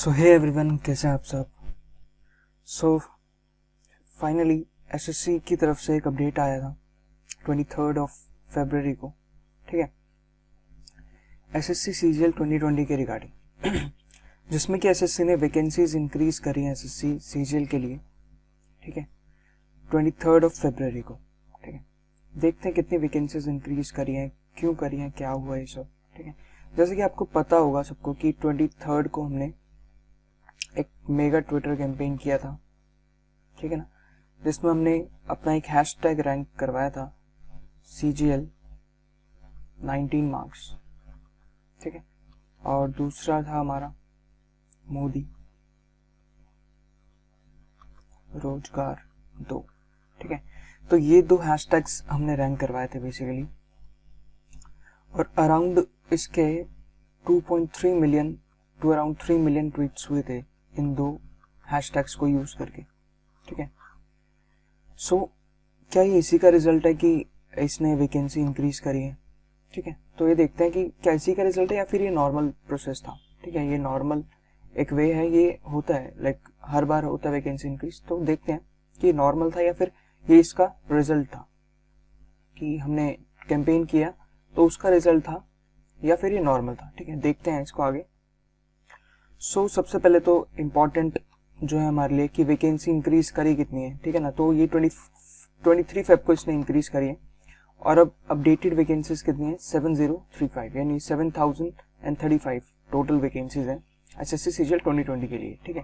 सो hey everyone, कैसे हैं आप सब। सो फाइनली एसएससी की तरफ से एक अपडेट आया था 23 फरवरी को, ठीक है, एसएससी सीजीएल 2020 के रिगार्डिंग जिसमें कि एसएससी ने वैकेंसीज इंक्रीज करी हैं एसएससी सीजीएल के लिए, ठीक है, 23 फरवरी को, ठीक है। देखते हैं कितनी वैकेंसीज इंक्रीज करी हैं, क्यों करी हैं, क्या हुआ ये सब, ठीक है। जैसे कि आपको पता होगा सबको कि 23 को हमने एक मेगा ट्विटर कैंपेन किया था, ठीक है ना, जिसमें हमने अपना एक हैशटैग रैंक करवाया था CGL 19 मार्क्स, ठीक है, और दूसरा था हमारा मोदी रोजगार 2, ठीक है। तो ये दो हैशटैग्स हमने रैंक करवाए थे बेसिकली, और अराउंड इसके 2.3 million to around 3 million tweets हुए थे इन दो हैशटैग्स को यूज करके, ठीक है। सो क्या ये इसी का रिजल्ट है कि इसने वैकेंसी इंक्रीज करी है, ठीक है। तो ये देखते हैं कि क्या इसी का रिजल्ट है या फिर ये नॉर्मल प्रोसेस था, ठीक है। ये नॉर्मल एक वे है, ये होता है, लाइक हर बार होता है वैकेंसी इंक्रीज। तो देखते हैं कि नॉर्मल था या फिर ये इसका रिजल्ट था कि हमने कैंपेन किया तो उसका रिजल्ट था, या फिर ये नॉर्मल था, ठीक है। देखते हैं इसको आगे। सो सबसे पहले तो इम्पॉर्टेंट जो है हमारे लिए कि वैकेंसी इंक्रीज करी कितनी है, ठीक है ना। तो ये 23 फेब को इसने इंक्रीज करी है, और अब अपडेटेड वैकेंसीज कितनी है 7035, यानी 7035 टोटल वैकेंसीज हैं एसएससी सीजीएल 2020 के लिए, ठीक है।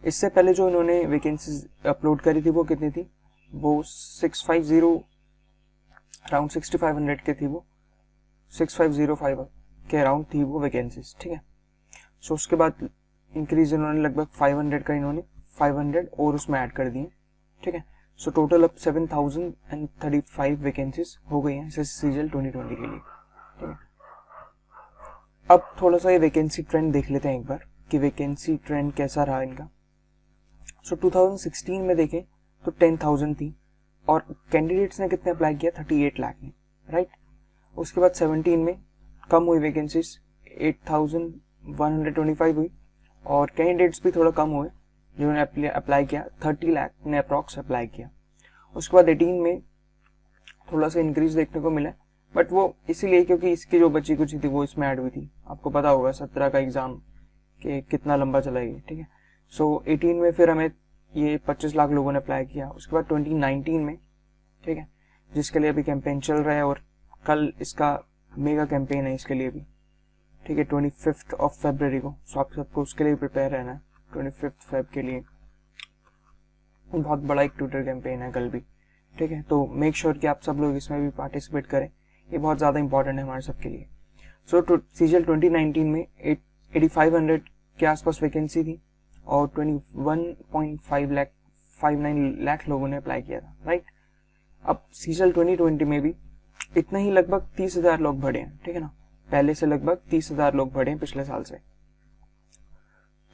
इससे पहले जो इन्होंने वैकेंसीज अपलोड करी थी वो कितनी थी, वो 650 अराउंड 6500 के थी, वो 6505 के अराउंड थी वो वैकेंसीज, ठीक है। सो उसके बाद इंक्रीज इन्होंने लगभग 500 का इन्होंने 500 और उसमें ऐड कर दिए, ठीक है। सो टोटल अब 7035 वैकेंसीज हो गई हैं एसएससी सीजीएल 2020 के लिए, ठीक है। अब थोड़ा सा ये वैकेंसी ट्रेंड देख लेते हैं एक बार कि वैकेंसी ट्रेंड कैसा रहा इनका। सो 2016 में देखें तो 10,000 थी, और कैंडिडेट्स ने कितने अप्लाई किया 38 लाख ने, राइट। उसके बाद 17 में कम हुई वैकेंसीज 8,125 हुई, और कैंडिडेट्स भी थोड़ा कम हुए जिन्होंने अप्लाई किया, 30 लाख ने अप्रॉक्स अप्लाई किया। उसके बाद 18 में थोड़ा सा इंक्रीज देखने को मिला, बट वो इसीलिए क्योंकि इसकी जो बची कुछ थी वो इसमें ऐड हुई थी। आपको पता होगा 17 का एग्जाम के कितना लंबा चला गया, ठीक है। सो 18 में फिर हमें ये 25 लाख लोगों ने अप्लाई किया। उसके बाद 2019 में, ठीक है, जिसके लिए अभी कैंपेन चल रहा है, और कल इसका मेगा कैंपेन है इसके लिए भी, ठीक है, 25 फरवरी को। सो आप सबको उसके लिए प्रिपेयर रहना है 25 फेब के लिए। बहुत बड़ा एक ट्विटर कैंपेन है कल भी, ठीक है। तो मेक श्योर कि आप सब लोग इसमें भी पार्टिसिपेट करें, ये बहुत ज़्यादा इंपॉर्टेंट है हमारे सबके लिए। सो सीजीएल 2019 में 8500 के आसपास वैकेंसी थी, और 21.59 लाख लोगों ने अप्लाई किया था, राइट। अब सीजीएल 2020 में भी इतना ही लगभग 30,000 लोग बढ़े हैं, ठीक है ना। पहले से लगभग 30,000 लोग बढ़े हैं पिछले साल से,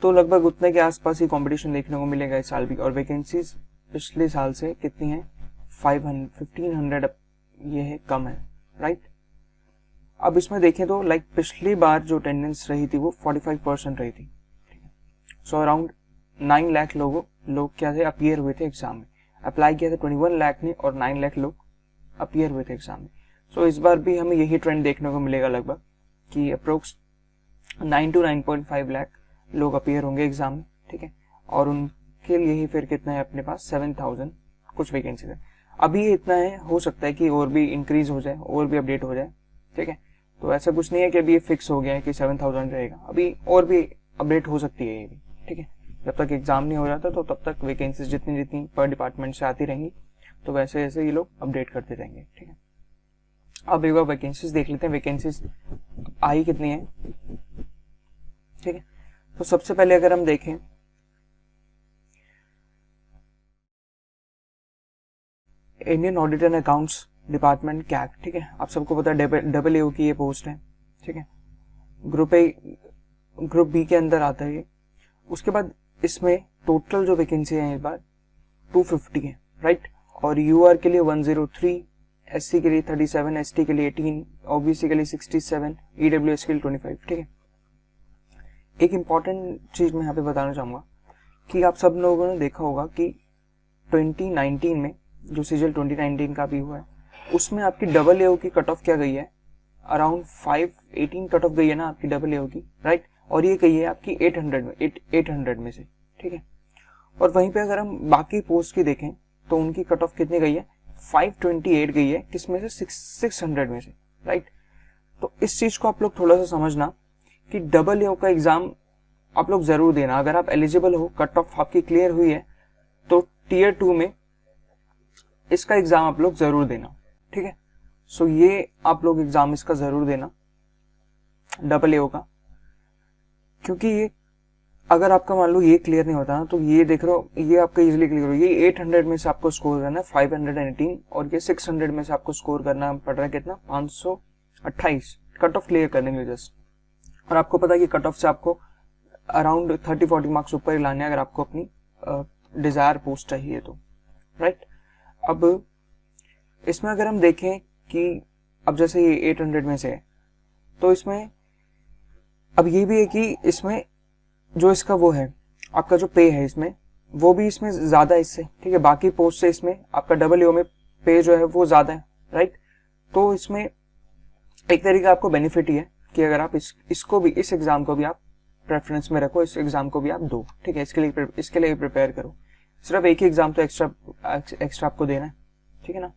तो लगभग उतने के आसपास ही कंपटीशन देखने को मिलेगा इस साल भी। और वैकेंसीज पिछले साल से कितनी है 1500 ये है, कम है, राइट। अब इसमें देखें तो लाइक पिछली बार जो अटेंडेंस रही थी वो 45% रही थी, सो अराउंड 9 लाख लोग क्या थे, अपीयर हुए थे एग्जाम में। अप्लाई किया था 21 लाख ने, और 9 लाख लोग अपीयर हुए थे एग्जाम में। सो इस बार भी हमें यही ट्रेंड देखने को मिलेगा लगभग कि अप्रोक्स 9 to 9.5 लाख लोग अपीयर होंगे एग्जाम में, ठीक है। और उनके लिए ही फिर कितना है अपने पास 7000 कुछ वैकेंसी है। अभी इतना है, हो सकता है कि और भी इंक्रीज हो जाए, और भी अपडेट हो जाए, ठीक है। तो ऐसा कुछ नहीं है कि अभी ये फिक्स हो गया है कि 7000 रहेगा, अभी और भी अपडेट हो सकती है ये भी, ठीक है। जब तक एग्जाम नहीं हो जाता तो तब तक वैकेंसीज जितनी जितनी पर डिपार्टमेंट से आती रहेंगी, तो वैसे वैसे ये लोग अपडेट करते रहेंगे, ठीक है। अब एक बार वैकेंसीज देख लेते हैं, वैकेंसीज आई कितनी है, ठीक है। तो सबसे पहले अगर हम देखें Indian audit and accounts department कैट, ठीक है, आप सबको पता है डबल की ये पोस्ट है, ठीक है। ग्रुप बी के अंदर आता है ये। उसके बाद इसमें टोटल जो वैकेंसी है इस बार 250 है, राइट। और यूआर के लिए 103, एससी के लिए 37, एसटी के लिए 18, ओबीसी के लिए 67, ईडब्ल्यूएस के लिए 25, ठीक है। एक इम्पॉर्टेंट चीज मैं यहाँ पे बताना चाहूंगा कि आप सब लोगों ने देखा होगा कि 2019 में जो सीजीएल 2019 का भी हुआ है उसमें आपकी डबल एओ की कट ऑफ क्या गई है, अराउंड 518 कट ऑफ गई है ना आपकी डबल एओ की, राइट। और ये गई है आपकी 800 में से, ठीक है। और वहीं पे अगर हम बाकी पोस्ट की देखें तो उनकी कट ऑफ कितनी गई है, 528 गई है, किसमें से 600 में से, राइट। तो इस चीज को आप लोग थोड़ा सा समझना कि डबल एओ का एग्जाम आप लोग जरूर देना। अगर आप एलिजिबल हो, कट ऑफ आपकी क्लियर हुई है, तो टीयर 2 में इसका एग्जाम आप लोग जरूर देना, ठीक है। सो ये आप लोग एग्जाम इसका जरूर देना डबल एओ का, क्योंकि ये अगर आपका मान लो ये क्लियर नहीं होता ना, तो ये देख रहे हो ये आपका इजीली क्लियर हो, ये 800 में से आपको स्कोर करना है 518 और ये 600 में से आपको स्कोर करना पड़ रहा है कितना, 528 कट ऑफ क्लियर करने में जस्ट। और आपको पता है कि कट ऑफ से आपको अराउंड 30-40 मार्क्स ऊपर ही लाने हैं अगर आपको अपनी डिजायर पोस्ट चाहिए तो, राइट। अब इसमें अगर हम देखें कि अब जैसे ये 800 में से है, तो इसमें अब ये भी है कि इसमें जो इसका वो है आपका जो पे है इसमें वो भी इसमें ज्यादा है इससे, ठीक है। बाकी पोस्ट से इसमें आपका डबल एओ में पे जो है वो ज्यादा है, राइट। तो इसमें एक तरीके का आपको बेनिफिट ही है कि अगर आप इसको भी, इस एग्जाम को भी आप प्रेफरेंस में रखो, इस एग्जाम को भी आप दो, ठीक है। इसके लिए प्रिपेयर करो, सिर्फ एक ही एग्जाम तो एक्स्ट्रा आपको देना है, ठीक है ना।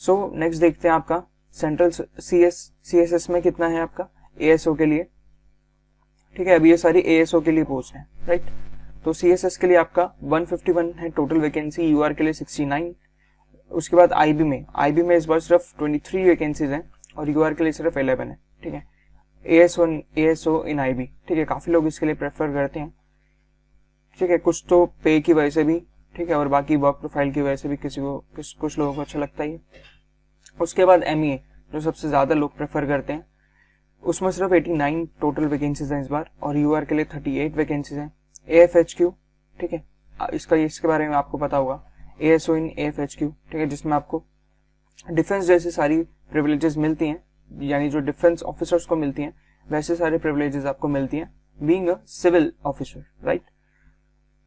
सो नेक्स्ट देखते हैं आपका सेंट्रल सीएसएस में कितना है आपका एएसओ के लिए, ठीक है। अभी ये सारी एएसओ के लिए पोस्ट है, राइट। तो सीएसएस के लिए आपका 151 है टोटल वैकेंसी, यूआर के लिए 69। उसके बाद आईबी में इस बार सिर्फ 23 वैकेंसीज हैं और यूआर के लिए सिर्फ 11 है, ठीक है। एएसओ इन आईबी, ठीक है। काफी लोग इसके लिए प्रेफर करते हैं, ठीक है। कुछ तो पे की वजह से भी, ठीक है, और बाकी वर्क प्रोफाइल की वजह से भी कुछ लोगों को अच्छा लगता है। उसके बाद एमईए जो सबसे ज्यादा लोग प्रेफर करते हैं, उसमें सिर्फ 89 टोटल वैकेंसीज हैं इस बार और यूआर के लिए 38 वैकेंसीज हैं। एएफएचक्यू, ठीक है, इसके बारे में आपको पता होगा, एएसओ इन एएफएचक्यू, ठीक है, जिसमें आपको डिफेंस जैसी सारी प्रिविलेजेस मिलती हैं, यानी जो डिफेंस ऑफिसर्स को मिलती हैं वैसे सारे प्रिविलेजेस आपको मिलती हैं being a civil officer, right.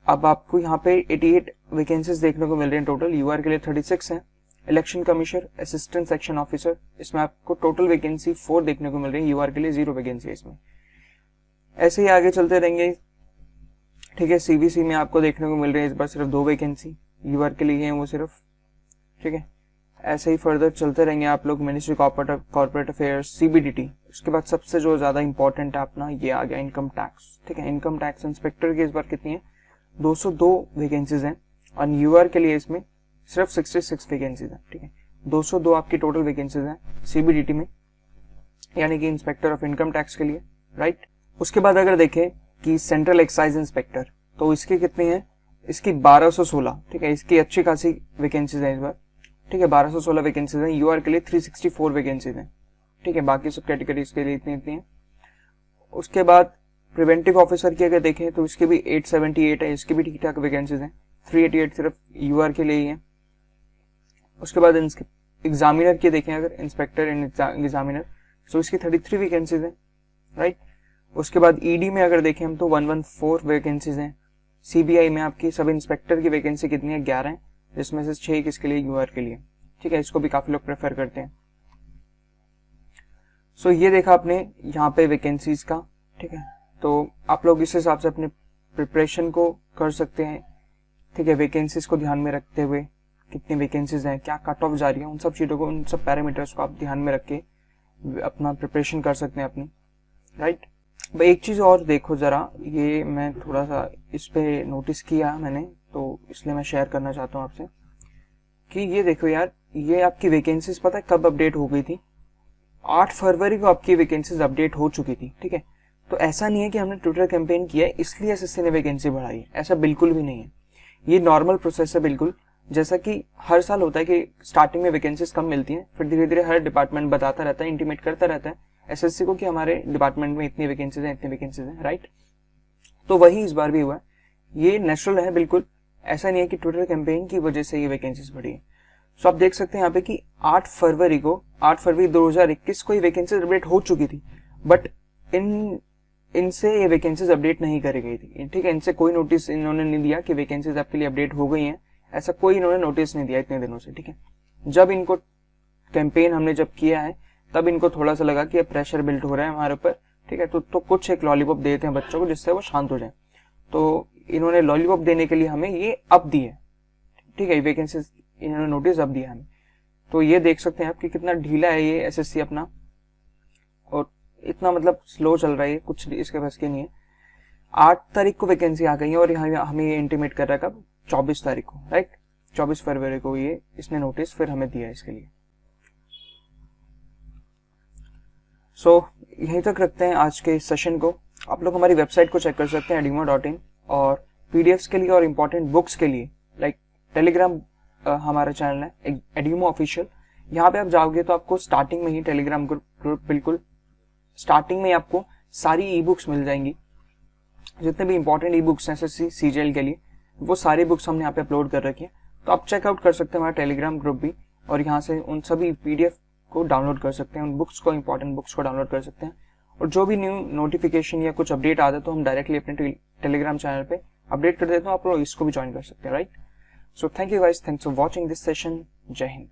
अब आपको यहाँ पे 88 वैकेंसीज देखने को मिल रही हैं टोटल, यूआर के लिए 36 हैं। Election commissioner assistant section officer, इसमें आपको टोटल वैकेंसी 4 देखने को मिल रही है, यूआर के लिए 0 वैकेंसी है इसमें। ऐसे ही आगे चलते रहेंगे, ठीक है। सीबीसी में आपको देखने को मिल रही है इस बार सिर्फ 2 वैकेंसी, यूआर के लिए है वो सिर्फ, ठीक है। ऐसे ही फर्दर चलते रहेंगे आप लोग, मिनिस्ट्री कॉर्पोरेट अफेयर्स, सीबीडीटी। उसके बाद सबसे जो ज्यादा इंपॉर्टेंट है अपना ये आ गया इनकम टैक्स, ठीक है। इनकम टैक्स इंस्पेक्टर की इस बार कितनी है, 202 वैकेंसीज हैं और यूआर के लिए इसमें सिर्फ 66 वैकेंसीज हैं, ठीक है। 202 आपकी टोटल वैकेंसीज हैं सीबीडीटी में, यानी कि इंस्पेक्टर ऑफ इनकम टैक्स के लिए, राइट। उसके बाद अगर देखें कि सेंट्रल एक्साइज इंस्पेक्टर, तो इसकी कितनी है, इसकी 1216, ठीक है। इसकी अच्छी खासी वैकेंसीज हैं इस बार, ठीक है। 1216 वैकेंसीज हैं, यूआर के लिए 364 वैकेंसीज हैं, ठीक है। बाकी सब कैटेगरीज के लिए इतनी हैं। उसके बाद प्रिवेंटिव ऑफिसर की अगर देखें तो इसकी भी 878 है, इसकी भी ठीक ठाक वैकेंसीज हैं, 388 सिर्फ यूआर के लिए ही है। उसके बाद एग्जामिनर की देखें अगर, इंस्पेक्टर एंड एग्जामिनर, तो इसकी 33 वैकेंसीज हैं, राइट। उसके बाद ईडी में अगर देखें हम तो 114 वैकेंसीज हैं। सीबीआई में आपकी सब इंस्पेक्टर की वैकेंसी कितनी है, 11 है, जिसमें से 6 किसके लिए, यूआर के लिए, ठीक है। इसको भी काफी लोग प्रेफर करते हैं। सो ये देखा आपने यहाँ पे वैकेंसीज का, ठीक है। तो आप लोग इस हिसाब से अपने प्रिपरेशन को कर सकते हैं, ठीक है। वैकेंसीज को ध्यान में रखते हुए, कितनी वैकेंसीज हैं, क्या कट ऑफ जा रही है, उन सब चीजों को, उन सब पैरामीटर्स को आप ध्यान में रख के अपना प्रिपरेशन कर सकते हैं अपनी, राइट। एक चीज और देखो जरा, ये मैं थोड़ा सा इस पे नोटिस किया मैंने, तो इसलिए मैं शेयर करना चाहता हूँ आपसे कि ये देखो यार, ये आपकी वैकेंसीज पता है कब अपडेट हो गई थी, 8 फरवरी को आपकी वैकेंसीज अपडेट हो चुकी थी, ठीक है। तो ऐसा नहीं है कि हमने ट्विटर कैंपेन किया है इसलिए एसएससी ने वैकेंसी बढ़ाई है, ऐसा बिल्कुल भी नहीं है। ये नॉर्मल प्रोसेस है बिल्कुल, जैसा कि हर साल होता है कि स्टार्टिंग में वैकेंसीज कम मिलती हैं, फिर धीरे धीरे हर डिपार्टमेंट बताता रहता है, इंटीमेट करता रहता है एसएससी को कि हमारे डिपार्टमेंट में इतनी वैकेंसीज हैं, इतनी वैकेंसीज हैं, राइट। तो वही इस बार भी हुआ है, ये नेचुरल है बिल्कुल, ऐसा नहीं है कि ट्विटर कैंपेन की वजह से ये वैकेंसीज बढ़ी है। सो आप देख सकते हैं यहाँ पे कि 8 फरवरी 2021 को ये वैकेंसी अपडेट हो चुकी थी, बट इन इनसे ये वैकेंसीज अपडेट नहीं करी गई थी, ठीक है। इनसे कोई नोटिस इन्होंने नहीं दिया कि वैकेंसीज आपके लिए अपडेट हो गई हैं, ऐसा कोई इन्होंने नोटिस नहीं दिया इतने दिनों से, ठीक है। जब इनको कैंपेन हमने जब किया है तब इनको थोड़ा सा लगा कि प्रेशर बिल्ड हो रहा है हमारे ऊपर, ठीक है। तो कुछ एक लॉलीपॉप देते हैं बच्चों को जिससे वो शांत हो जाए। तो इन्होंने लॉलीपॉप देने के लिए हमें ये अब दी है, ठीक है। वैकेंसी इन्होंने नोटिस अब दिया हमें। तो ये देख सकते हैं आप कि कितना ढीला है ये एसएससी अपना, और इतना मतलब स्लो चल रहा है, कुछ इसके बस के नहीं है। 8 तारीख को वैकेंसी आ गई है और यहाँ हमें ये इंटीमेट कर रहा है कब, 24 तारीख को, राइट। 24 फरवरी को ये इसने नोटिस फिर हमें दिया इसके लिए। सो यहीं तक रखते हैं आज के सेशन को। आप लोग हमारी वेबसाइट को चेक कर सकते हैं edimo.in, और पीडीएफ्स के लिए और इम्पोर्टेंट बुक्स के लिए लाइक टेलीग्राम हमारा चैनल है एडिमो ऑफिशियल। यहाँ पे आप जाओगे तो आपको स्टार्टिंग में ही टेलीग्राम ग्रुप बिल्कुल स्टार्टिंग में आपको सारी ई बुक्स मिल जाएंगी, जितने भी इंपॉर्टेंट ई बुक्स हैं एसएससी सीजीएल के लिए, वो सारी बुक्स हमने यहाँ पे अपलोड कर रखी है। तो आप चेकआउट कर सकते हैं हमारा टेलीग्राम ग्रुप भी, और यहाँ से उन सभी पीडीएफ को डाउनलोड कर सकते हैं, उन बुक्स को, इंपॉर्टेंट बुक्स को डाउनलोड कर सकते हैं। और जो भी न्यू नोटिफिकेशन या कुछ अपडेट आता है तो हम डायरेक्टली अपने टेलीग्राम चैनल पे अपडेट कर देते हैं, आप लोग इसको भी ज्वाइन कर सकते हैं, right. So thank you guys, thanks for watching this session. जय हिंद।